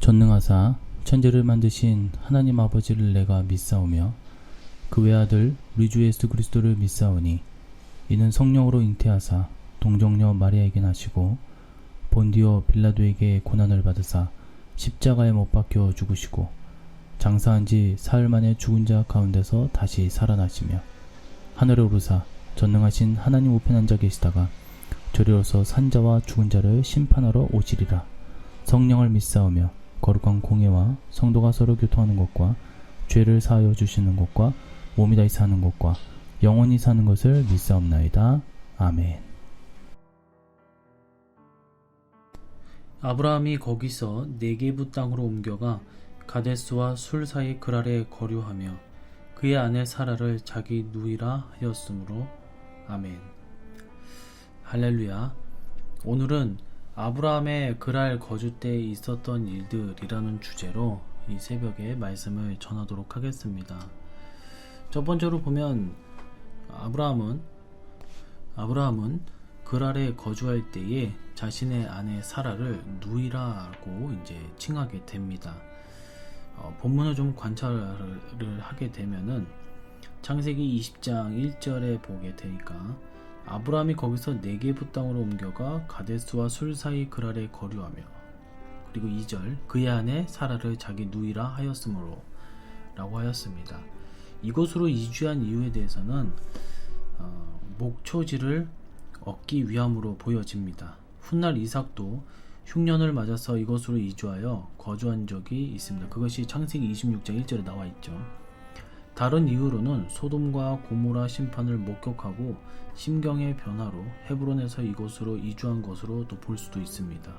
전능하사 천지를 만드신 하나님 아버지를 내가 믿사오며 그 외아들 우리 주 예수 그리스도를 믿사오니 이는 성령으로 잉태하사 동정녀 마리아에게 나시고 본디오 빌라도에게 고난을 받으사 십자가에 못 박혀 죽으시고 장사한 지 사흘 만에 죽은 자 가운데서 다시 살아나시며 하늘에 오르사 전능하신 하나님 우편에 앉아 계시다가 저리로서 산자와 죽은 자를 심판하러 오시리라. 성령을 믿사오며 거룩한 공예와 성도가 서로 교통하는 것과 죄를 사하여 주시는 것과 몸이 다시 사는 것과 영원히 사는 것을 믿사옵나이다. 아멘. 아브라함이 거기서 네게부 땅으로 옮겨가 가데스와 술 사이 그랄에 거류하며 그의 아내 사라를 자기 누이라 하였으므로. 아멘. 할렐루야. 오늘은 아브라함의 그랄 거주 때 있었던 일들이라는 주제로 이 새벽에 말씀을 전하도록 하겠습니다. 첫 번째로 보면 아브라함은 그랄에 거주할 때에 자신의 아내 사라를 누이라고 이제 칭하게 됩니다. 본문을 좀 관찰을 하게 되면은 창세기 20장 1절에 보게 되니까 아브라함이 거기서 네게부 땅으로 옮겨가 가데스와 술 사이 그랄에 거류하며, 그리고 2절 그의 아내 사라를 자기 누이라 하였으므로 라고 하였습니다. 이곳으로 이주한 이유에 대해서는 목초지를 얻기 위함으로 보여집니다. 훗날 이삭도 흉년을 맞아서 이곳으로 이주하여 거주한 적이 있습니다. 그것이 창세기 26장 1절에 나와 있죠. 다른 이유로는 소돔과 고모라 심판을 목격하고 심경의 변화로 헤브론에서 이곳으로 이주한 것으로 또 볼 수도 있습니다.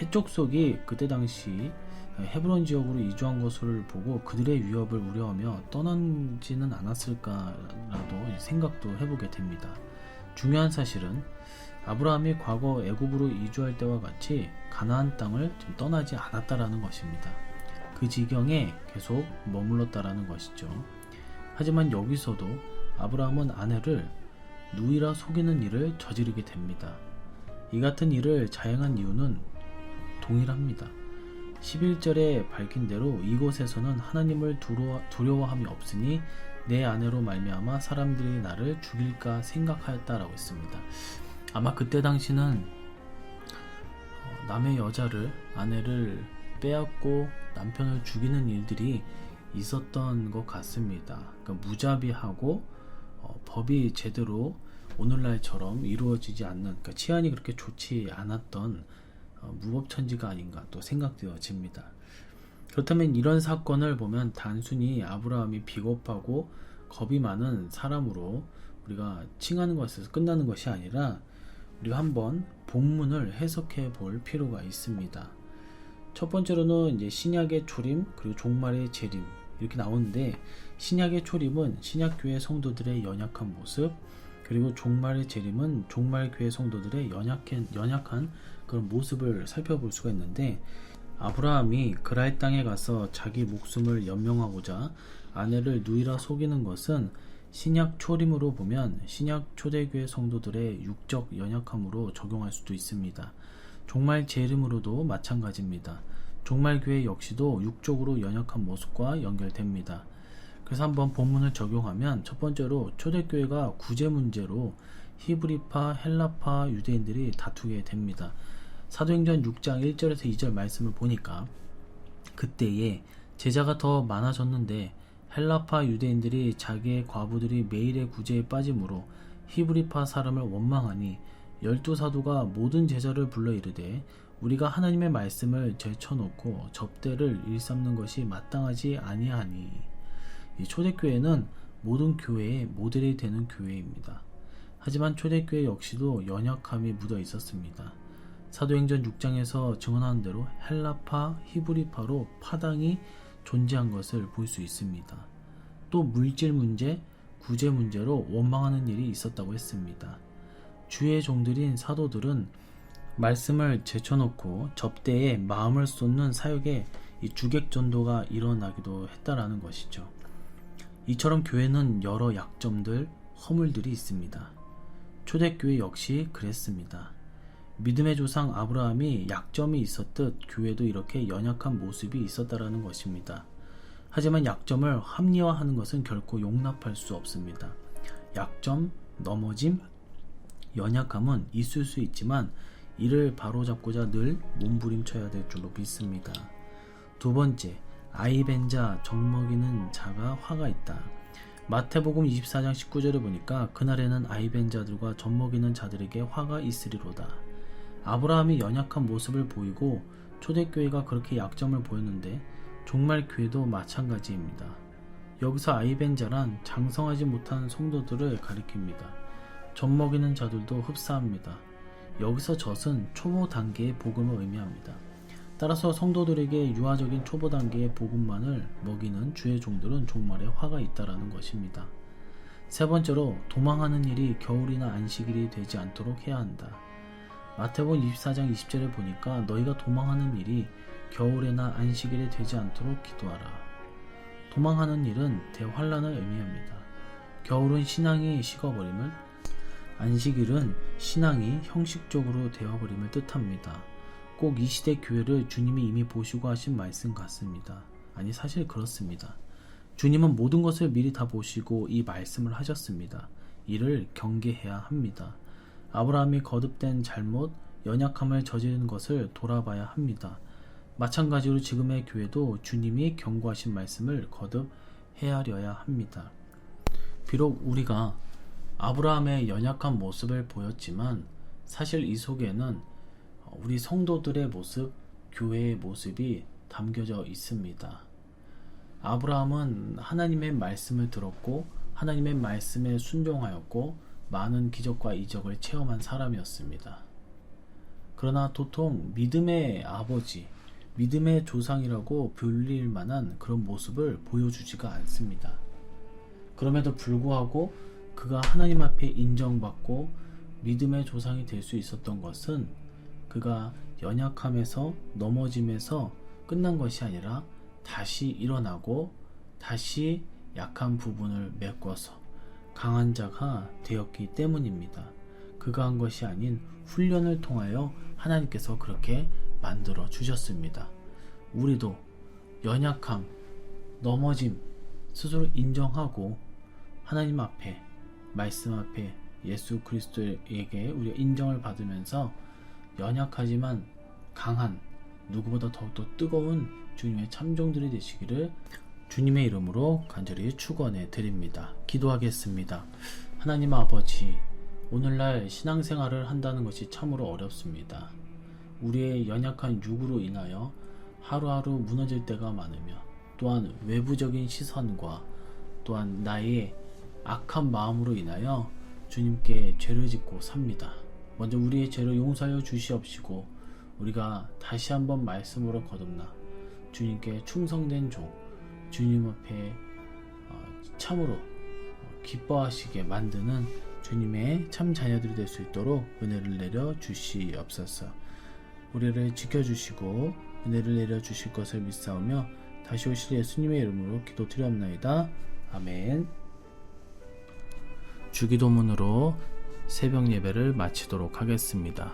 해족속이 그때 당시 헤브론 지역으로 이주한 것을 보고 그들의 위협을 우려하며 떠나지는 않았을까라도 생각도 해보게 됩니다. 중요한 사실은 아브라함이 과거 애굽으로 이주할 때와 같이 가나안 땅을 좀 떠나지 않았다라는 것입니다. 그 지경에 계속 머물렀다라는 것이죠. 하지만 여기서도 아브라함은 아내를 누이라 속이는 일을 저지르게 됩니다. 이 같은 일을 자행한 이유는 동일합니다. 11절에 밝힌 대로 이곳에서는 하나님을 두려워함이 없으니 내 아내로 말미암아 사람들이 나를 죽일까 생각하였다라고 했습니다. 아마 그때 당시는 남의 여자를, 아내를 빼앗고 남편을 죽이는 일들이 있었던 것 같습니다. 그러니까 무자비하고 법이 제대로 오늘날처럼 이루어지지 않는, 그러니까 치안이 그렇게 좋지 않았던 무법천지가 아닌가 또 생각되어집니다. 그렇다면 이런 사건을 보면 단순히 아브라함이 비겁하고 겁이 많은 사람으로 우리가 칭하는 것에서 끝나는 것이 아니라 우리가 한번 본문을 해석해 볼 필요가 있습니다. 첫 번째로는 이제 신약의 초림 그리고 종말의 재림 이렇게 나오는데, 신약의 초림은 신약교회 성도들의 연약한 모습, 그리고 종말의 재림은 종말교회 성도들의 연약한 그런 모습을 살펴볼 수가 있는데, 아브라함이 그랄 땅에 가서 자기 목숨을 연명하고자 아내를 누이라 속이는 것은 신약 초림으로 보면 신약 초대교회 성도들의 육적 연약함으로 적용할 수도 있습니다. 종말 재림으로도 마찬가지입니다. 종말교회 역시도 육적으로 연약한 모습과 연결됩니다. 그래서 한번 본문을 적용하면 첫 번째로 초대교회가 구제 문제로 히브리파, 헬라파 유대인들이 다투게 됩니다. 사도행전 6장 1절에서 2절 말씀을 보니까 그때에 제자가 더 많아졌는데 헬라파 유대인들이 자기의 과부들이 매일의 구제에 빠짐으로 히브리파 사람을 원망하니 12사도가 모든 제자를 불러 이르되 우리가 하나님의 말씀을 제쳐놓고 접대를 일삼는 것이 마땅하지 아니하니. 이 초대교회는 모든 교회의 모델이 되는 교회입니다. 하지만 초대교회 역시도 연약함이 묻어 있었습니다. 사도행전 6장에서 증언하는 대로 헬라파, 히브리파로 파당이 존재한 것을 볼 수 있습니다. 또 물질 문제, 구제 문제로 원망하는 일이 있었다고 했습니다. 주의 종들인 사도들은 말씀을 제쳐놓고 접대에 마음을 쏟는 사역에 이 주객전도가 일어나기도 했다라는 것이죠. 이처럼 교회는 여러 약점들, 허물들이 있습니다. 초대교회 역시 그랬습니다. 믿음의 조상 아브라함이 약점이 있었듯 교회도 이렇게 연약한 모습이 있었다라는 것입니다. 하지만 약점을 합리화하는 것은 결코 용납할 수 없습니다. 약점, 넘어짐, 연약함은 있을 수 있지만 이를 바로잡고자 늘 몸부림쳐야 될 줄로 믿습니다. 두 번째, 아이벤자 젖먹이는 자가 화가 있다. 마태복음 24장 19절을 보니까 그날에는 아이벤자들과 젖먹이는 자들에게 화가 있으리로다. 아브라함이 연약한 모습을 보이고 초대교회가 그렇게 약점을 보였는데 종말 교회도 마찬가지입니다. 여기서 아이벤자란 장성하지 못한 성도들을 가리킵니다. 젖먹이는 자들도 흡사합니다. 여기서 젖은 초보 단계의 복음을 의미합니다. 따라서 성도들에게 유아적인 초보 단계의 복음만을 먹이는 주의 종들은 종말에 화가 있다라는 것입니다. 세 번째로 도망하는 일이 겨울이나 안식일이 되지 않도록 해야 한다. 마태복음 24장 20절에 보니까 너희가 도망하는 일이 겨울에나 안식일에 되지 않도록 기도하라. 도망하는 일은 대환란을 의미합니다. 겨울은 신앙이 식어버림을, 안식일은 신앙이 형식적으로 되어버림을 뜻합니다. 꼭 이 시대 교회를 주님이 이미 보시고 하신 말씀 같습니다. 아니 사실 그렇습니다. 주님은 모든 것을 미리 다 보시고 이 말씀을 하셨습니다. 이를 경계해야 합니다. 아브라함이 거듭된 잘못, 연약함을 저지른 것을 돌아봐야 합니다. 마찬가지로 지금의 교회도 주님이 경고하신 말씀을 거듭 헤아려야 합니다. 비록 우리가 아브라함의 연약한 모습을 보였지만 사실 이 속에는 우리 성도들의 모습, 교회의 모습이 담겨져 있습니다. 아브라함은 하나님의 말씀을 들었고 하나님의 말씀에 순종하였고 많은 기적과 이적을 체험한 사람이었습니다. 그러나 도통 믿음의 아버지, 믿음의 조상이라고 불릴 만한 그런 모습을 보여주지가 않습니다. 그럼에도 불구하고 그가 하나님 앞에 인정받고 믿음의 조상이 될 수 있었던 것은 그가 연약함에서 넘어짐에서 끝난 것이 아니라 다시 일어나고 다시 약한 부분을 메꿔서 강한 자가 되었기 때문입니다. 그가 한 것이 아닌 훈련을 통하여 하나님께서 그렇게 만들어 주셨습니다. 우리도 연약함, 넘어짐 스스로 인정하고 하나님 앞에, 말씀 앞에 예수 그리스도에게 우리가 인정을 받으면서 연약하지만 강한, 누구보다 더욱더 뜨거운 주님의 참종들이 되시기를 주님의 이름으로 간절히 축원해 드립니다. 기도하겠습니다. 하나님 아버지, 오늘날 신앙생활을 한다는 것이 참으로 어렵습니다. 우리의 연약한 육으로 인하여 하루하루 무너질 때가 많으며 또한 외부적인 시선과 또한 나의 악한 마음으로 인하여 주님께 죄를 짓고 삽니다. 먼저 우리의 죄를 용서하여 주시옵시고 우리가 다시 한번 말씀으로 거듭나 주님께 충성된 종, 주님 앞에 참으로 기뻐하시게 만드는 주님의 참 자녀들이 될 수 있도록 은혜를 내려 주시옵소서. 우리를 지켜주시고 은혜를 내려 주실 것을 믿사오며 다시 오실 예수님의 이름으로 기도드리옵나이다. 아멘. 주기도문으로 새벽 예배를 마치도록 하겠습니다.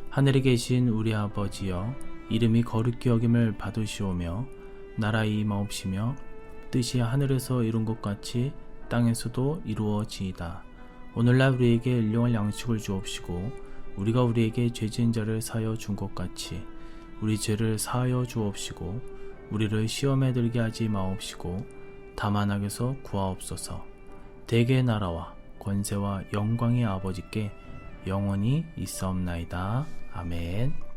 하늘에 계신 우리 아버지여, 이름이 거룩히 여김을 받으시오며 나라의 임하옵시며 뜻이 하늘에서 이룬 것 같이 땅에서도 이루어지이다. 오늘날 우리에게 일용할 양식을 주옵시고 우리가 우리에게 죄 지은 자를 사하여 준 것 같이 우리 죄를 사하여 주옵시고 우리를 시험에 들게 하지 마옵시고 다만 악에서 구하옵소서. 대개의 나라와 권세와 영광의 아버지께 영원히 있사옵나이다. 아멘.